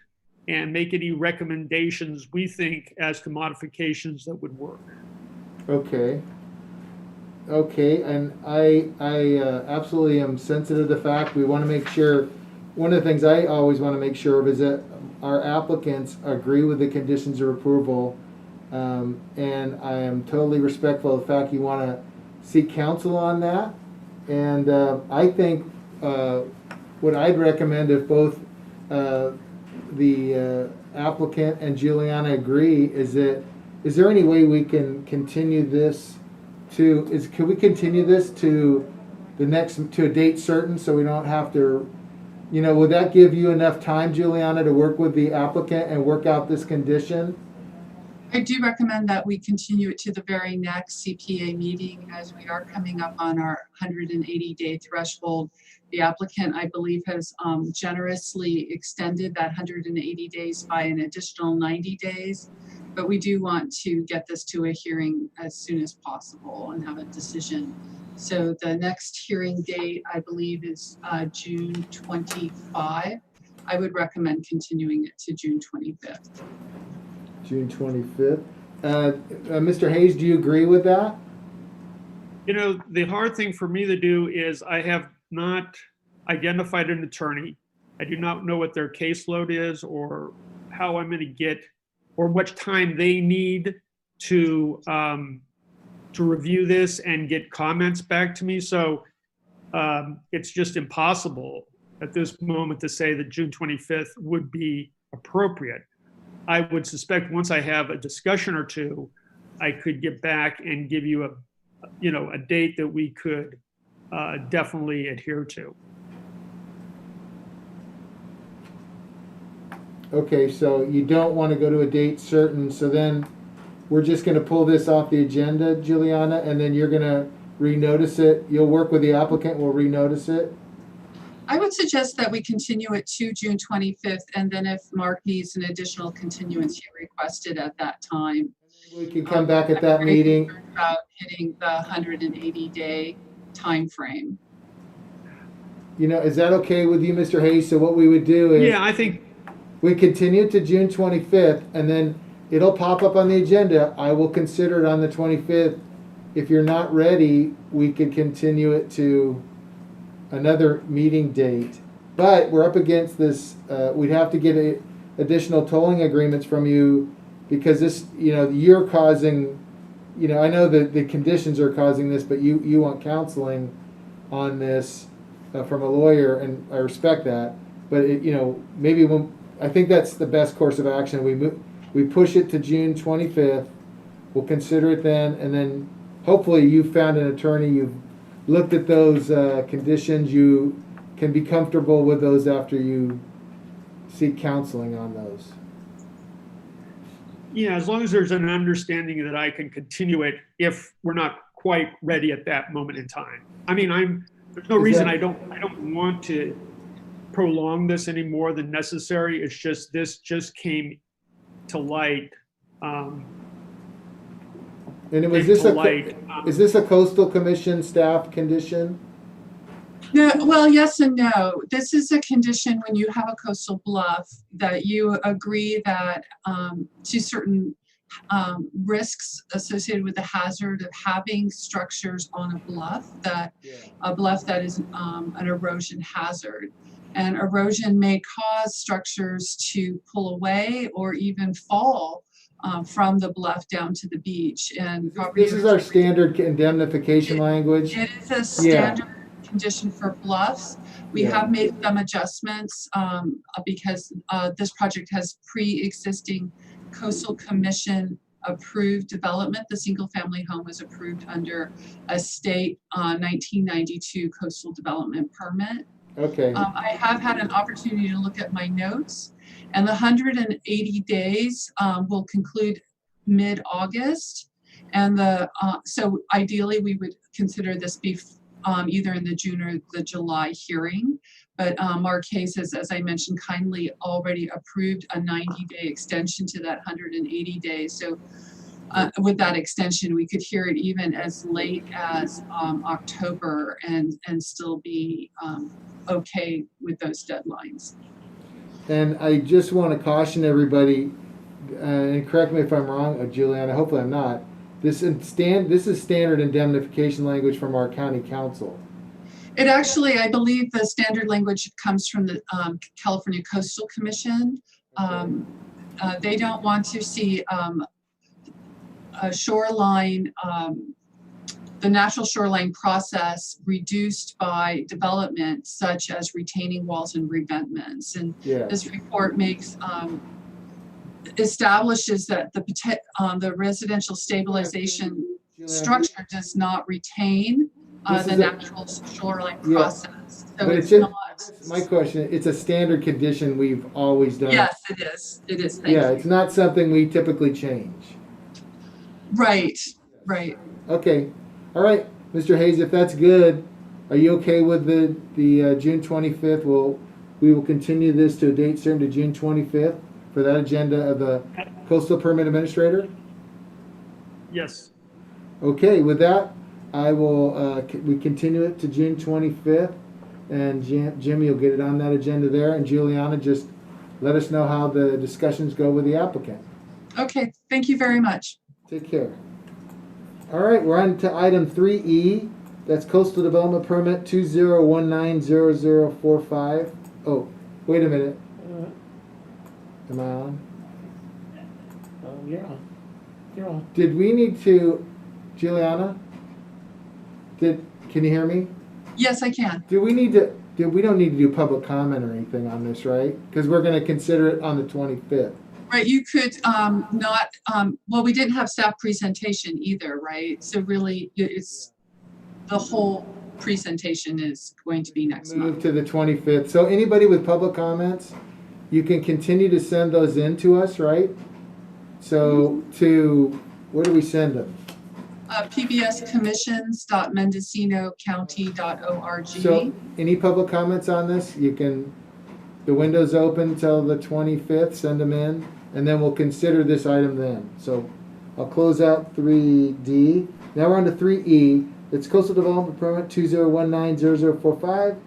and make any recommendations we think as to modifications that would work. Okay. Okay, and I absolutely am sensitive to the fact we want to make sure, one of the things I always want to make sure of is that our applicants agree with the conditions of approval, and I am totally respectful of the fact you want to seek counsel on that. And I think what I'd recommend, if both the applicant and Juliana agree, is that, is there any way we can continue this to, can we continue this to the next, to a date certain, so we don't have to, you know, would that give you enough time, Juliana, to work with the applicant and work out this condition? I do recommend that we continue it to the very next CPA meeting, as we are coming up on our 180-day threshold. The applicant, I believe, has generously extended that 180 days by an additional 90 days. But we do want to get this to a hearing as soon as possible and have a decision. So the next hearing date, I believe, is June 25. I would recommend continuing it to June 25th. June 25th. Mr. Hayes, do you agree with that? You know, the hard thing for me to do is I have not identified an attorney. I do not know what their caseload is, or how I'm going to get, or what time they need to review this and get comments back to me. So it's just impossible at this moment to say that June 25th would be appropriate. I would suspect once I have a discussion or two, I could get back and give you a date that we could definitely adhere to. Okay, so you don't want to go to a date certain, so then we're just going to pull this off the agenda, Juliana, and then you're going to renotice it. You'll work with the applicant, we'll renotice it. I would suggest that we continue it to June 25th, and then if Mark needs an additional continuance, he requested at that time. We can come back at that meeting. About hitting the 180-day time frame. You know, is that okay with you, Mr. Hayes? So what we would do is, Yeah, I think we continue to June 25th, and then it'll pop up on the agenda. I will consider it on the 25th. If you're not ready, we could continue it to another meeting date. But we're up against this, we'd have to get additional tolling agreements from you, because this, you know, you're causing, you know, I know that the conditions are causing this, but you want counseling on this from a lawyer, and I respect that. But it, you know, maybe when, I think that's the best course of action. We push it to June 25th. We'll consider it then, and then hopefully you've found an attorney. You've looked at those conditions. You can be comfortable with those after you seek counseling on those. Yeah, as long as there's an understanding that I can continue it if we're not quite ready at that moment in time. I mean, there's no Is reason that- I don't want to prolong this any more than necessary. It's just, this just came to light. And was this is this a coastal commission staff condition? No, well, yes and no. This is a condition when you have a coastal bluff that you agree that to certain risks associated with the hazard of having structures on a bluff that is an erosion hazard. And erosion may cause structures to pull away or even fall from the bluff down to the beach. And This is our standard indemnification language. It is a standard condition for bluffs. We have made some adjustments because this project has pre-existing coastal commission approved development. The single family home was approved under a state 1992 coastal development permit. Okay. I have had an opportunity to look at my notes, and the 180 days will conclude mid-August. And so ideally we would consider this be either in the June or the July hearing. But Marquez has, as I mentioned, kindly already approved a 90-day extension to that 180 days. So with that extension, we could hear it even as late as October and still be okay with those deadlines. And I just want to caution everybody, and correct me if I'm wrong, Juliana, hopefully I'm not, this is standard indemnification language from our county council. It actually, I believe the standard language comes from the California Coastal Commission. They don't want to see a shoreline, the natural shoreline process reduced by development, such as retaining walls and revetments. And this report makes establishes that the residential stabilization structure does not retain the natural shoreline process. So but it's not. My question, it's a standard condition we've always done. Yes, it is. It is. Thank you. It's not something we typically change. Right, right. Okay. All right, Mr. Hayes, if that's good, are you okay with the June 25th? We will continue this to a date certain to June 25th for that agenda of the Coastal Permit Administrator? Yes. Okay, with that, I will, we continue it to June 25th, and Jimmy will get it on that agenda there, and Juliana, just let us know how the discussions go with the applicant. Okay, thank you very much. Take care. All right, we're on to item 3E. That's Coastal Development Permit 20190045. Oh, wait a minute. Am I on? You're on. You're on. Did we need to, Juliana? Can you hear me? Yes, I can. We don't need to do public comment or anything on this, right? Because we're going to consider it on the 25th. Right, you could not, well, we didn't have staff presentation either, right? So really, it's the whole presentation is going to be next month. Move to the 25th. So anybody with public comments, you can continue to send those in to us, right? So to, where do we send them? pbscommissions.mendocinocounty.org. So any public comments on this, you can, the window's open till the 25th, send them in, and then we'll consider this item then. So I'll close out 3D. Now we're on to 3E. It's Coastal Development Permit 20190045.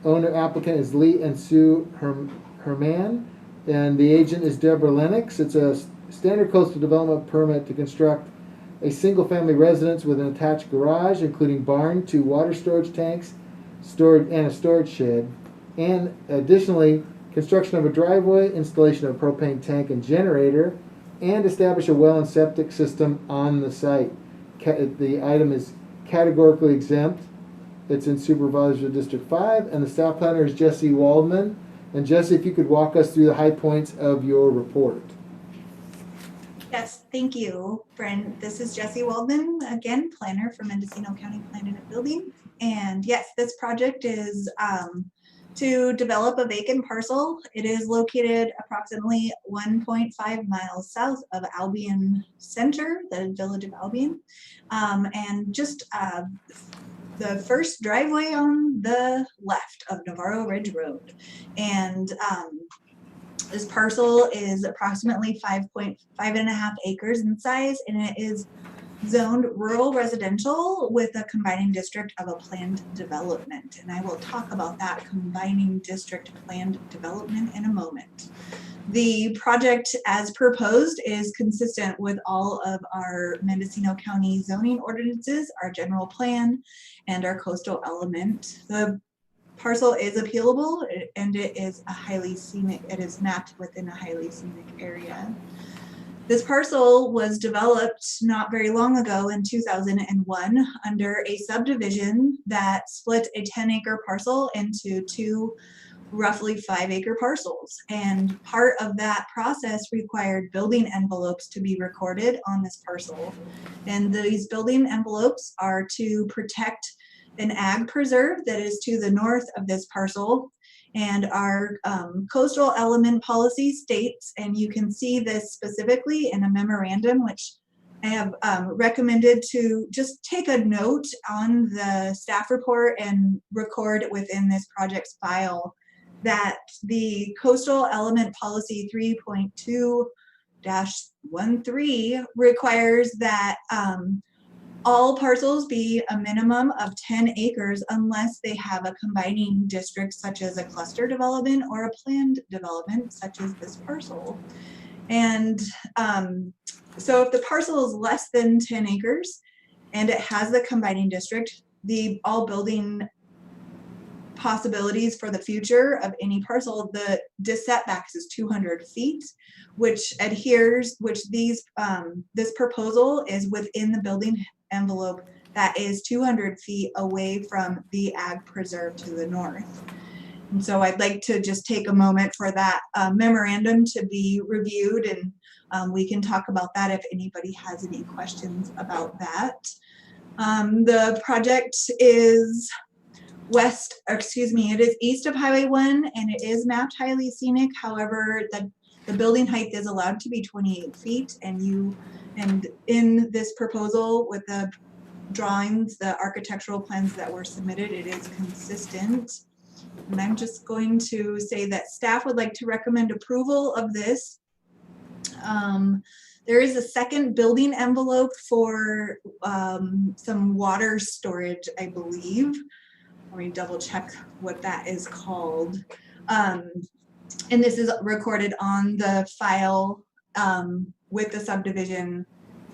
Owner applicant is Lee and Sue Herman, and the agent is Deborah Lennox. It's a standard coastal development permit to construct a single-family residence with an attached garage, including barn, 2 water storage tanks, and a storage shed. And additionally, construction of a driveway, installation of a propane tank and generator, and establish a well and septic system on the site. The item is categorically exempt. It's in Supervisor District 5, and the staff planner is Jesse Waldman. And Jesse, if you could walk us through the high points of your report. Yes, thank you, Brent. This is Jesse Waldman, again, planner for Mendocino County Planning and Building. And yes, this project is to develop a vacant parcel. It is located approximately 1.5 miles south of Albion Center, the village of Albion, and just the first driveway on the left of Navarro Ridge Road. And this parcel is approximately 5.5 acres in size, and it is zoned rural residential with a combining district of a planned development. And I will talk about that combining district planned development in a moment. The project as proposed is consistent with all of our Mendocino County zoning ordinances, our general plan, and our coastal element. The parcel is appealable, and it is a highly scenic, it is mapped within a highly scenic area. This parcel was developed not very long ago in 2001 under a subdivision that split a 10-acre parcel into two roughly 5-acre parcels. And part of that process required building envelopes to be recorded on this parcel. And these building envelopes are to protect an ag preserve that is to the north of this parcel. And our coastal element policy states, and you can see this specifically in a memorandum, which I have recommended to just take a note on the staff report and record within this project's file, that the coastal element policy 3.2-13 requires that all parcels be a minimum of 10 acres unless they have a combining district such as a cluster development or a planned development such as this parcel. And so if the parcel is less than 10 acres and it has the combining district, all building possibilities for the future of any parcel, the setbacks is 200 feet, which adheres, this proposal is within the building envelope that is 200 feet away from the ag preserve to the north. And so I'd like to just take a moment for that memorandum to be reviewed, and we can talk about that if anybody has any questions about that. The project is it is east of Highway 1, and it is mapped highly scenic. However, the building height is allowed to be 28 feet, and in this proposal with the drawings, the architectural plans that were submitted, it is consistent. And I'm just going to say that staff would like to recommend approval of this. There is a second building envelope for some water storage, I believe. Let me double check what that is called. And this is recorded on the file with the subdivision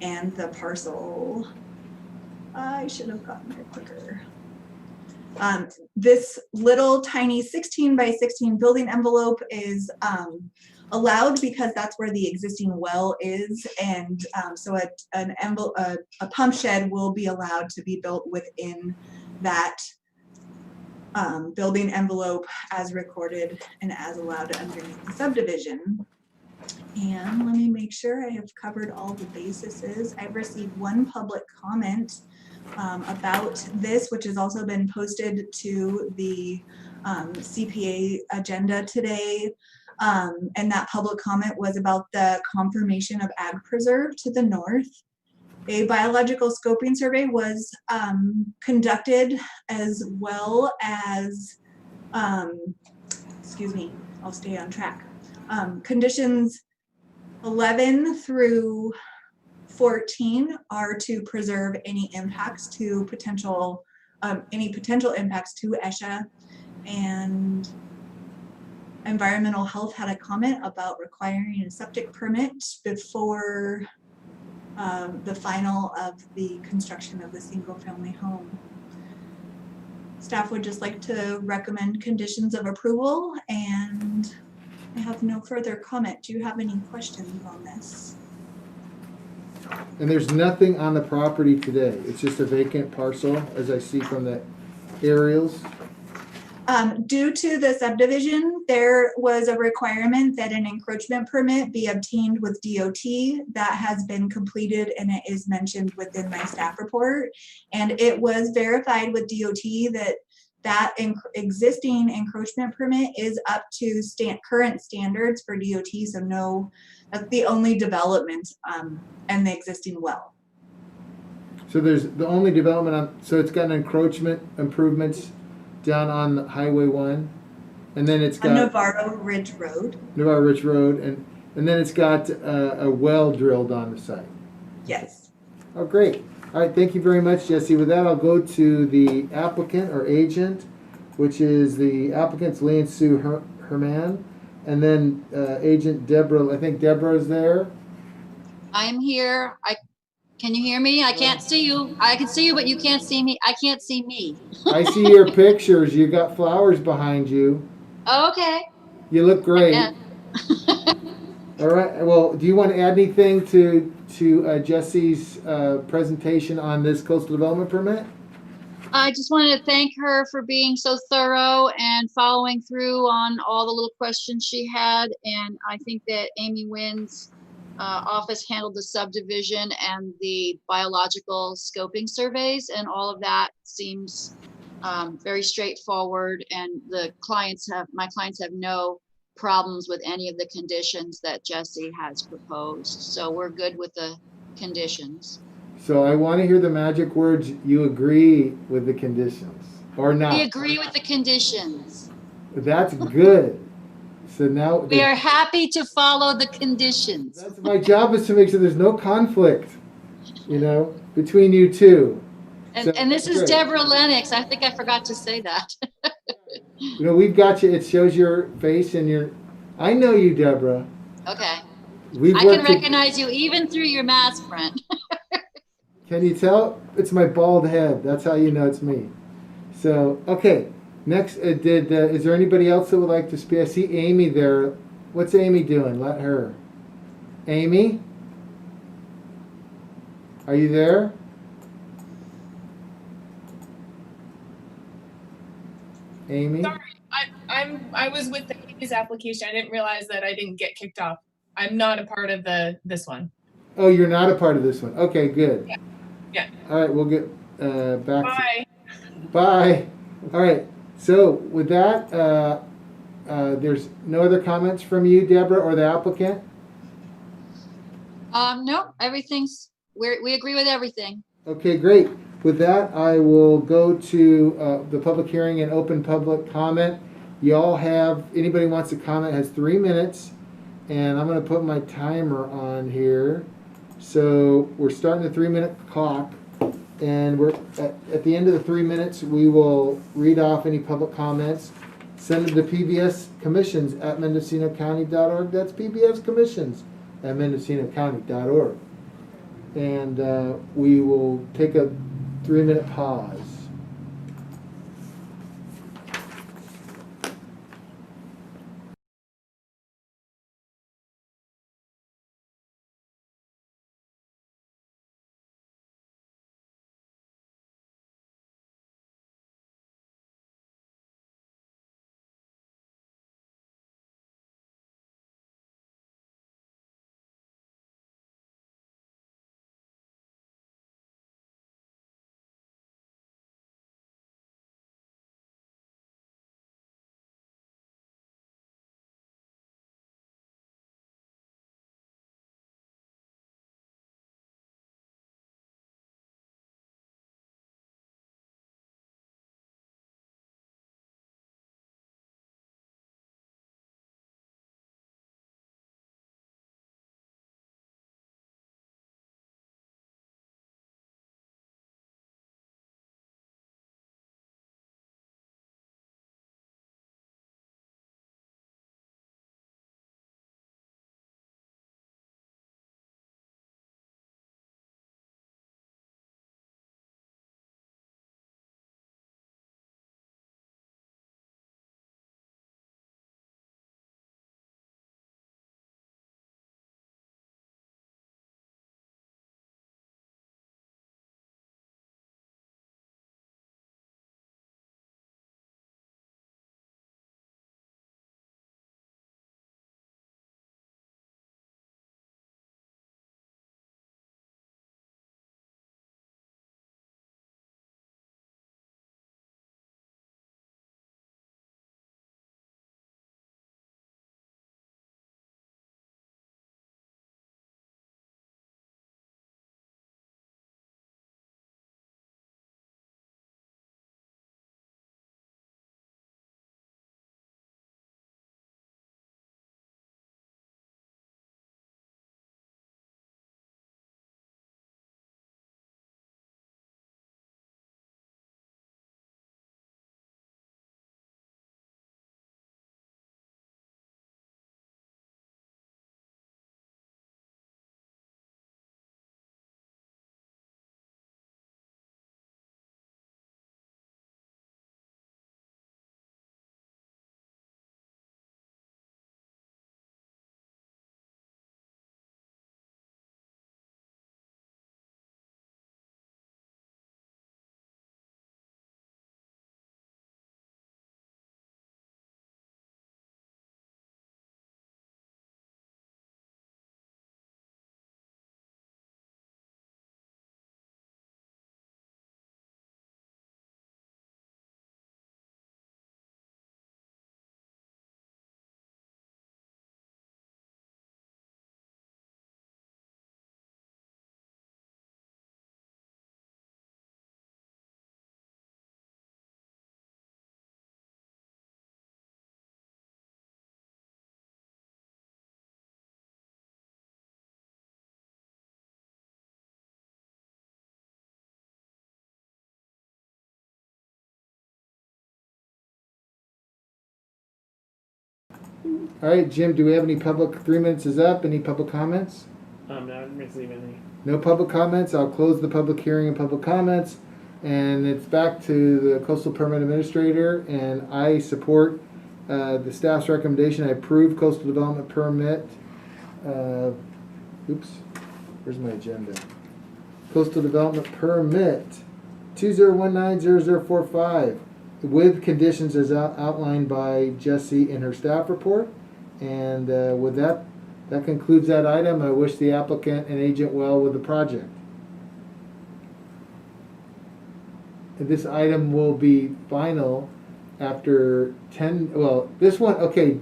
and the parcel. I should have gotten there quicker. This little tiny 16 by 16 building envelope is allowed because that's where the existing well is, and so a pump shed will be allowed to be built within that building envelope as recorded and as allowed underneath the subdivision. And let me make sure I have covered all the bases. I've received one public comment about this, which has also been posted to the CPA agenda today. And that public comment was about the confirmation of ag preserve to the north. A biological scoping survey was conducted, as well as, excuse me, I'll stay on track. Conditions 11 through 14 are to preserve any impacts to potential impacts to ESHA, and environmental health had a comment about requiring a septic permit before the final of the construction of the single family home. Staff would just like to recommend conditions of approval, and I have no further comment. Do you have any questions on this? And there's nothing on the property today. It's just a vacant parcel, as I see from the aerials. Due to the subdivision, there was a requirement that an encroachment permit be obtained with DOT. That has been completed, and it is mentioned within my staff report. And it was verified with DOT that that existing encroachment permit is up to current standards for DOT, so no, that's the only development and the existing well. So there's the only development on, so it's got an encroachment improvements down on Highway 1, and then it's got Navarro Ridge Road. Navarro Ridge Road, and then it's got a well drilled on the site. Yes. Oh, great. All right, thank you very much, Jesse. With that, I'll go to the applicant or agent, which is the applicant's Lee and Sue Herman, and then agent Deborah. I think Deborah is there. I'm here. Can you hear me? I can't see you. I can see you, but you can't see me. I can't see me. I see your pictures. You got flowers behind you. Oh, okay. You look great. Yeah. All right. Well, do you want to add anything to Jesse's presentation on this coastal development permit? I just wanted to thank her for being so thorough and following through on all the little questions she had. And I think that Amy Wynn's office handled the subdivision and the biological scoping surveys, and all of that seems very straightforward. And my clients have no problems with any of the conditions that Jesse has proposed. So we're good with the conditions. So I want to hear the magic words. You agree with the conditions or not? We agree with the conditions. That's good. So now We are happy to follow the conditions. that's my job, is to make sure there's no conflict, between you two. And this is great. Deborah Lennox. I think I forgot to say that. We've got you. It shows your face and I know you, Deborah. Okay. We've I can worked recognize you even through your mask, Brent. Can you tell? It's my bald head. That's how you know it's me. So, okay. Next, is there anybody else that would like to speak? I see Amy there. What's Amy doing? Let her. Amy? Are you there? Amy? Sorry, I was with the previous application. I didn't realize that I didn't get kicked off. I'm not a part of this one. Oh, you're not a part of this one. Okay, good. Yeah. All right, we'll get back. Bye. Bye. All right. So with that, there's no other comments from you, Deborah, or the applicant? No, we agree with everything. Okay, great. With that, I will go to the public hearing and open public comment. Y'all anybody wants to comment has 3 minutes, and I'm going to put my timer on here. So we're starting the 3-minute clock, and we're at the end of the 3 minutes, we will read off any public comments, send them to pbscommissions@mendocinocounty.org. That's pbscommissions@mendocinocounty.org. And we will take a 3-minute pause. All right, Jim, do we have any public, 3 minutes is up, any public comments? I'm not receiving any. No public comments, I'll close the public hearing and public comments. And it's back to the coastal permit administrator, and I support the staff's recommendation. I approve coastal development permit. Oops, where's my agenda? Coastal development permit 2019-0045 with conditions as outlined by Jessie in her staff report. And with that concludes that item. I wish the applicant and agent well with the project. This item will be final after 10, well, this one, okay,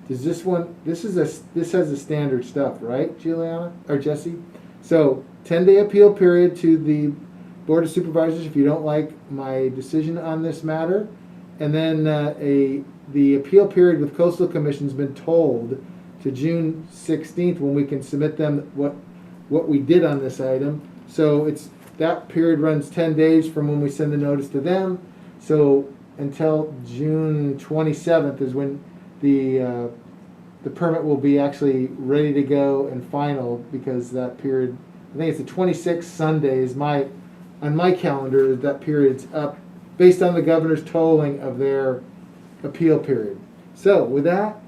does this one, this has the standard stuff, right, Juliana, or Jesse? So 10-day appeal period to the Board of Supervisors if you don't like my decision on this matter. And then the appeal period with Coastal Commission's been told to June 16th when we can submit them what we did on this item. So that period runs 10 days from when we send the notice to them. So until June 27th is when the permit will be actually ready to go and final, because that period, I think it's the 26th Sunday is on my calendar, that period's up based on the governor's tolling of their appeal period. So with that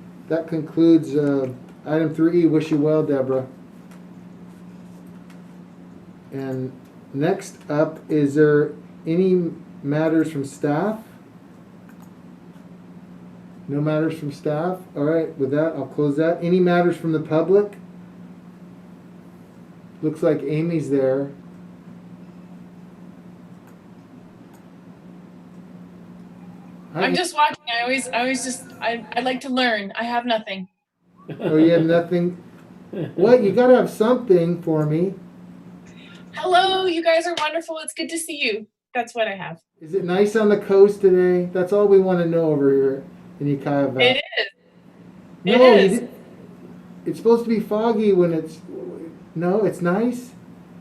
concludes item 3E. Wish you well, Deborah. And next up, is there any matters from staff? No matters from staff? All right, with that, I'll close that. Any matters from the public? Looks like Amy's there. I'm just watching. I'd like to learn. I have nothing. Oh, you have nothing? What? You gotta have something for me. Hello, you guys are wonderful. It's good to see you. That's what I have. Is it nice on the coast today? That's all we want to know over here in Ukiah Valley. It is. No, it is. It's supposed to be foggy when it's... No, it's nice?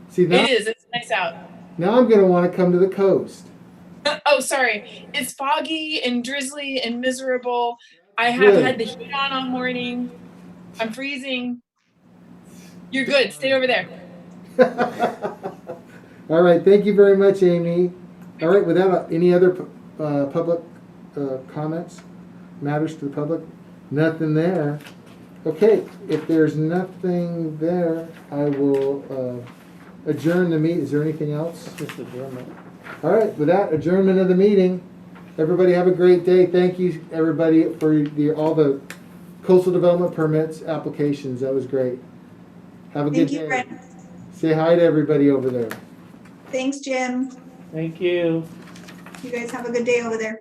See, now, It is. It's nice out. now I'm going to want to come to the coast. Oh, sorry. It's foggy and drizzly and miserable. I have Good. had the heat on all morning. I'm freezing. You're good. Stay over there. All right, thank you very much, Amy. All right, without any other public comments, matters to the public, nothing there. Okay, if there's nothing there, I will adjourn the meeting. Is there anything else? Just adjournment. All right, with that, adjournment of the meeting. Everybody have a great day. Thank you, everybody, for all the coastal development permits applications. That was great. Have a good Thank you, day. Brent. Say hi to everybody over there. Thanks, Jim. Thank you. You guys have a good day over there.